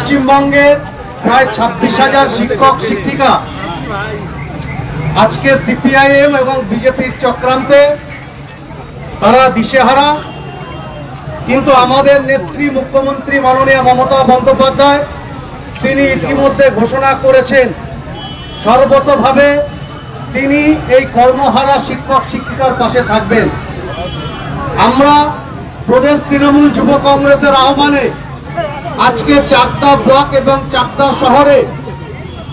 পশ্চিমবঙ্গের প্রায় 26,000 শিক্ষক শিক্ষিকা আজকে সিপিআইএম এবং বিজেপির চক্রান্তে তারা দিশেহারা। কিন্তু আমাদের নেত্রী মুখ্যমন্ত্রী মাননীয় মমতা বন্দ্যোপাধ্যায় তিনি ইতিমধ্যে ঘোষণা করেছেন সর্বতভাবে তিনি এই কর্মহারা শিক্ষক শিক্ষিকার পাশে থাকবেন। আমরা প্রদেশ তৃণমূল যুব কংগ্রেসের আহ্বানে আজকে চাকদা ব্লক এবং চাকদা শহরে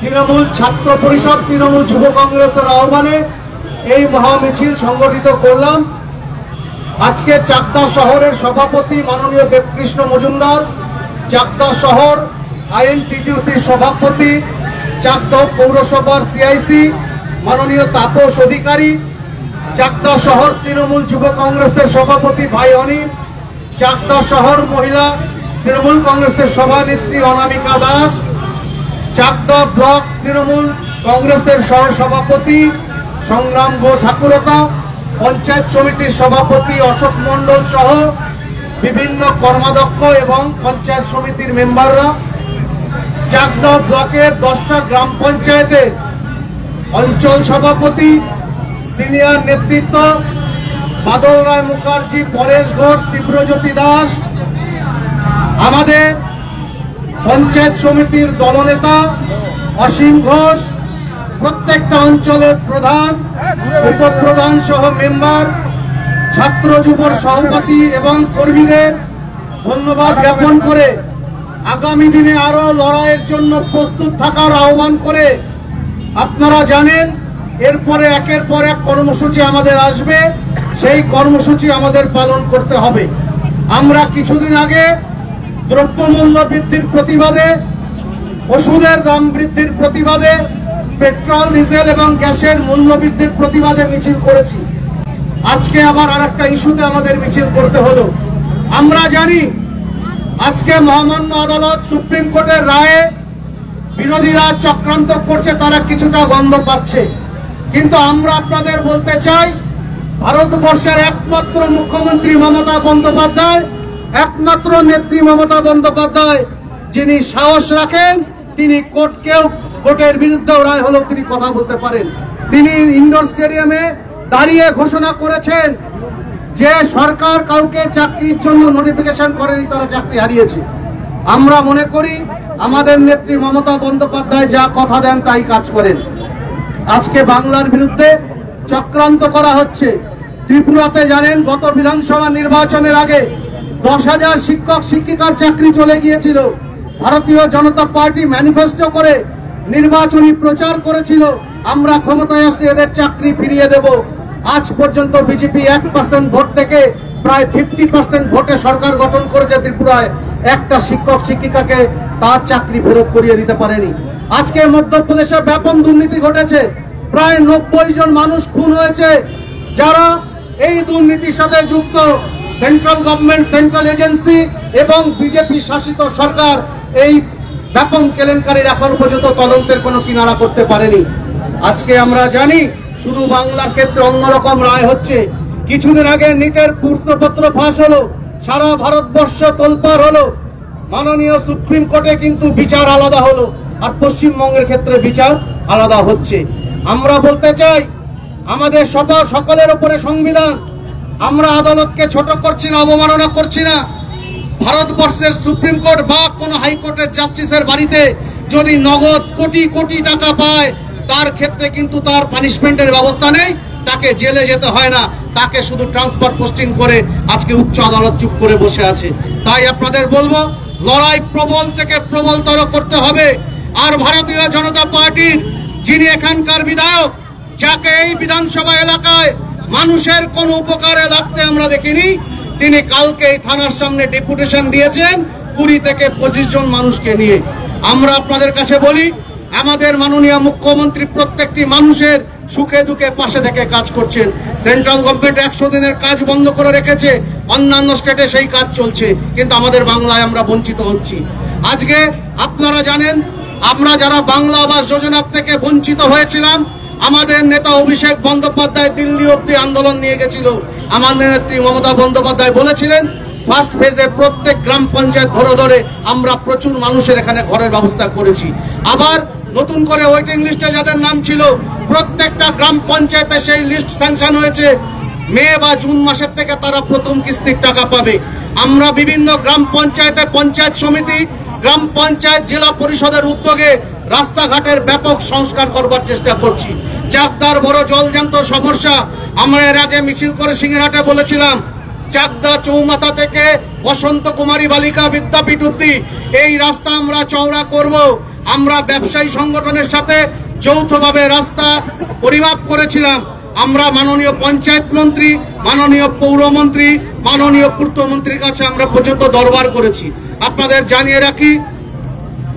তৃণমূল ছাত্র পরিষদ তৃণমূল যুব কংগ্রেসের আহ্বানে এই মহামিছিল সংগঠিত করলাম। আজকে চাকদা শহরের সভাপতি মাননীয় দেবকৃষ্ণ মজুমদার, চাকদা শহর আইএনটিটিউসির সভাপতি, চাকদা পৌরসভার সিআইসি মাননীয় তাপস অধিকারী, চাকদা শহর তৃণমূল যুব কংগ্রেসের সভাপতি ভাই অনিল, চাকদা শহর মহিলা তৃণমূল কংগ্রেসের সভানেত্রী অনামিকা দাস, চাকদা ব্লক তৃণমূল কংগ্রেসের সহসভাপতি সংগ্রাম গো ঠাকুরতা, পঞ্চায়েত সমিতির সভাপতি অশোক মণ্ডল সহ বিভিন্ন কর্মাধ্যক্ষ এবং পঞ্চায়েত সমিতির মেম্বাররা, চাকদা ব্লকের 10টা গ্রাম পঞ্চায়েতের অঞ্চল সভাপতি, সিনিয়র নেতৃত্ব বাদল রায় মুখার্জি, পরেশ ঘোষ, তীব্রজ্যোতি দাস, আমাদের পঞ্চায়েত সমিতির দলনেতা অসীম ঘোষ, প্রত্যেকটা অঞ্চলের প্রধান উপপ্রধান সহ মেম্বার, ছাত্র যুবর সভাপতি এবং কর্মীদের ধন্যবাদ জ্ঞাপন করে আগামী দিনে আরো লড়াইয়ের জন্য প্রস্তুত থাকার আহ্বান করে আপনারা জানেন এরপরে একের পর এক কর্মসূচি আমাদের আসবে, সেই কর্মসূচি আমাদের পালন করতে হবে। আমরা কিছুদিন আগে দ্রব্যমূল্য বৃদ্ধির প্রতিবাদে, ওষুধের দাম বৃদ্ধির প্রতিবাদে, পেট্রোল ডিজেল এবং গ্যাসের মূল্য বৃদ্ধির প্রতিবাদে মিছিল করেছি। আজকে আবার আরেকটা ইস্যুতে আমাদের মিছিল করতে হলো। আমরা জানি আজকে মহামান্য আদালত সুপ্রিম কোর্টের রায়ে বিরোধীরা চক্রান্ত করছে, তারা কিছুটা গন্ধ পাচ্ছে। কিন্তু আমরা আপনাদের বলতে চাই ভারতবর্ষের একমাত্র মুখ্যমন্ত্রী মমতা বন্দ্যোপাধ্যায়, একমাত্র নেত্রী মমতা বন্দ্যোপাধ্যায় যিনি সাহস রাখেন, তিনি কোর্টের বিরুদ্ধেও রায় হলেও তিনি কথা বলতে পারেন। তিনি ইন্ডোর স্টেডিয়ামে দাঁড়িয়ে ঘোষণা করেছেন যে সরকার কাউকে চাকরির জন্য নোটিফিকেশন করেনি, তারা চাকরি হারিয়েছে। আমরা মনে করি আমাদের নেত্রী মমতা বন্দ্যোপাধ্যায় যা কথা দেন তাই কাজ করেন। আজকে বাংলার বিরুদ্ধে চক্রান্ত করা হচ্ছে। ত্রিপুরাতে জানেন গত বিধানসভা নির্বাচনের আগে 10,000 শিক্ষক শিক্ষিকার চাকরি চলে গিয়েছিল। ভারতীয় জনতা পার্টি ম্যানিফেস্টো করে নির্বাচনী প্রচার করেছিল আমরা ক্ষমতায় আসলে এদের চাকরি ফিরিয়ে দেব। আজ পর্যন্ত বিজেপি 1% ভোট থেকে প্রায় 50% ভোটে সরকার গঠন করেছে ত্রিপুরায়, একটা শিক্ষক শিক্ষিকাকে তার চাকরি ফেরত করিয়ে দিতে পারেনি। আজকে মধ্যপ্রদেশে ব্যাপক দুর্নীতি ঘটেছে, প্রায় 90 জন মানুষ খুন হয়েছে যারা এই দুর্নীতির সাথে যুক্ত। সেন্ট্রাল গভর্নমেন্ট, সেন্ট্রাল এজেন্সি এবং বিজেপি শাসিত সরকার এই ব্যাপক কেলেঙ্কারির এখন পর্যন্ত তদন্তের কোনো কিনারা করতে পারেনি। আজকে আমরা জানি শুধু বাংলার ক্ষেত্রে অন্যরকম রায় হচ্ছে। কিছুদিন আগে নিটের প্রশ্নপত্র ফাঁস হলো, সারা ভারতবর্ষ তোলপাড় হলো, মাননীয় সুপ্রিম কোর্টে কিন্তু বিচার আলাদা হলো, আর পশ্চিমবঙ্গের ক্ষেত্রে বিচার আলাদা হচ্ছে। আমরা বলতে চাই আমাদের সকলের উপরে সংবিধান, আমরা আদালতকে ছোট করছি না, অবমাননা করছি না। ভারতবর্ষের সুপ্রিম কোর্ট বা কোনো হাইকোর্টের জাস্টিসের বাড়িতে যদি নগদ কোটি কোটি টাকা পায় তার ক্ষেত্রে কিন্তু তার পানিশমেন্টের ব্যবস্থা নেই, তাকে জেলে যেতে হয় না, তাকে শুধু ট্রান্সফার পোস্টিং করে আজকে উচ্চ আদালত চুপ করে বসে আছে। তাই আপনাদের বলবো লড়াই প্রবল থেকে প্রবলতর করতে হবে। আর ভারতীয় জনতা পার্টির যিনি এখানকার বিধায়ক, যাকে এই বিধানসভা এলাকায় মানুষের কোন উপকারে লাগতে আমরা দেখিনি, তিনি কালকে এই থানার সামনে ডেপুটেশন দিয়েছেন 20 থেকে 25 জন মানুষকে নিয়ে। আমরা আপনাদের কাছে বলি আমাদের মাননীয় মুখ্যমন্ত্রী প্রত্যেকটি মানুষের সুখে দুঃখে পাশে থেকে কাজ করছেন। সেন্ট্রাল গভর্নমেন্ট 100 দিনের কাজ বন্ধ করে রেখেছে, অন্যান্য স্টেটে সেই কাজ চলছে, কিন্তু আমাদের বাংলায় আমরা বঞ্চিত হচ্ছি। আজকে আপনারা জানেন আমরা যারা বাংলা আবাস যোজনার থেকে বঞ্চিত হয়েছিলাম, আমাদের নেতা অভিষেক বন্দ্যোপাধ্যায় দিল্লি অব্দি আন্দোলন নিয়ে গেছিল। আমাদের নেত্রী মমতা বন্দ্যোপাধ্যায় বলেছিলেন ফার্স্ট ফেজে প্রত্যেক গ্রাম পঞ্চায়েত ধরে ধরে আমরা প্রচুর মানুষের এখানে ঘরের ব্যবস্থা করেছি। আবার নতুন করে ওয়েটিং লিস্টে যাদের নাম ছিল প্রত্যেকটা গ্রাম পঞ্চায়েতে সেই লিস্ট স্যাংশন হয়েছে। মে বা জুন মাসের থেকে তারা প্রথম কিস্তির টাকা পাবে। আমরা বিভিন্ন গ্রাম পঞ্চায়েতে, পঞ্চায়েত সমিতি, গ্রাম পঞ্চায়েত, জেলা পরিষদের উদ্যোগে রাস্তাঘাটের ব্যাপক সংস্কার করবার চেষ্টা করছি। চাকদার বড় জলজান্ত সমস্যা, আমরা এর আগে মিছিল করে সিংহরাটে বলেছিলাম, চাকদা চৌমাথা থেকে বসন্ত কুমারী বালিকা বিদ্যাপীঠ অবধি এই রাস্তা আমরা চওড়া করব। আমরা ব্যবসায়ী সংগঠনের সাথে যৌথভাবে রাস্তা পরিমাপ করেছিলাম। আমরা মাননীয় পঞ্চায়েত মন্ত্রী, মাননীয় পৌরমন্ত্রী, মাননীয় পূর্তমন্ত্রীর কাছে আমরা পর্যন্ত দরবার করেছি। আপনাদের জানিয়ে রাখি,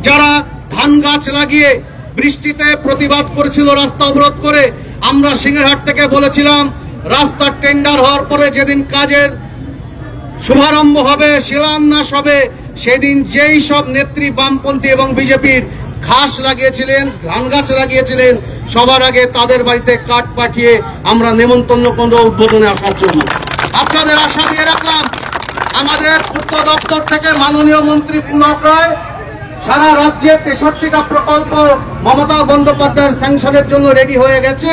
যারা ধান গাছ লাগিয়ে বৃষ্টিতে প্রতিবাদ করেছিল রাস্তা অবরোধ করে, আমরা সিংহরহাট থেকে বলেছিলাম রাস্তার টেন্ডার হওয়ার পরে যেদিন কাজের শুভারম্ভ হবে, শিলান্যাস হবে, সেদিন যেই সব নেত্রী বামপন্থী এবং বিজেপির ঘাস লাগিয়েছিলেন, ধান গাছ লাগিয়েছিলেন, সবার আগে তাদের বাড়িতে কাঠ পাঠিয়ে আমরা নেমন্তন্ন করব উদ্বোধনে আসার জন্য। আপনাদের আশা দিয়ে রাখলাম, আমাদের পূর্ত দপ্তর থেকে মাননীয় মন্ত্রী পুলক রায় সারা রাজ্যে 63টা প্রকল্প মমতা বন্দ্যোপাধ্যায়ের স্যাংশনের জন্য রেডি হয়ে গেছে।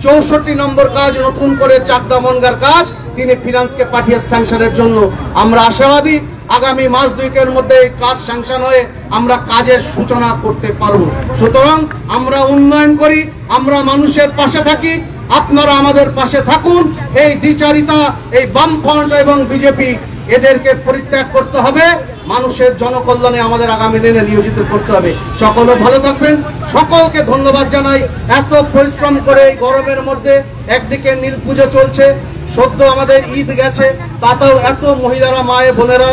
64 নম্বর কাজ নতুন করে চাকদা মনগার কাজ তিনি ফিনান্সকে পাঠিয়ে স্যাংশনের জন্য। আমরা আশাবাদী আগামী মাস দুয়েকের মধ্যে এই কাজ স্যাংশন হয়ে আমরা কাজের সূচনা করতে পারব। সুতরাং আমরা উন্নয়ন করি, আমরা মানুষের পাশে থাকি, আপনারা আমাদের পাশে থাকুন। এই দ্বিচারিতা, এই বামফ্রন্ট এবং বিজেপি, এদেরকে পরিত্যাগ করতে হবে। মানুষের জনকল্যাণে আমাদের আগামী দিনে নিয়োজিত করতে হবে। সকলে ভালো থাকবেন, সকলকে ধন্যবাদ জানাই। এত পরিশ্রম করে এই গরমের মধ্যে একদিকে নীল পুজো চলছে, সদ্য আমাদের ঈদ গেছে, তাতেও এত মহিলারা, মায়ে বোনেরা,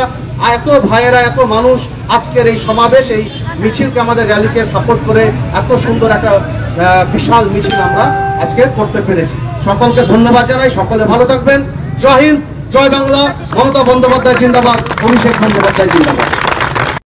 এত ভাইয়েরা, এত মানুষ আজকের এই সমাবেশ, এই মিছিলকে, আমাদের র্যালিকে সাপোর্ট করে এত সুন্দর একটা বিশাল মিছিল আমরা আজকে করতে পেরেছি। সকলকে ধন্যবাদ জানাই, সকলে ভালো থাকবেন। জয় হিন্দ, জয় বাংলা। মমতা বন্দ্যোপাধ্যায় জিন্দাবাদ, অভিষেক বন্দ্যোপাধ্যায় জিন্দাবাদ।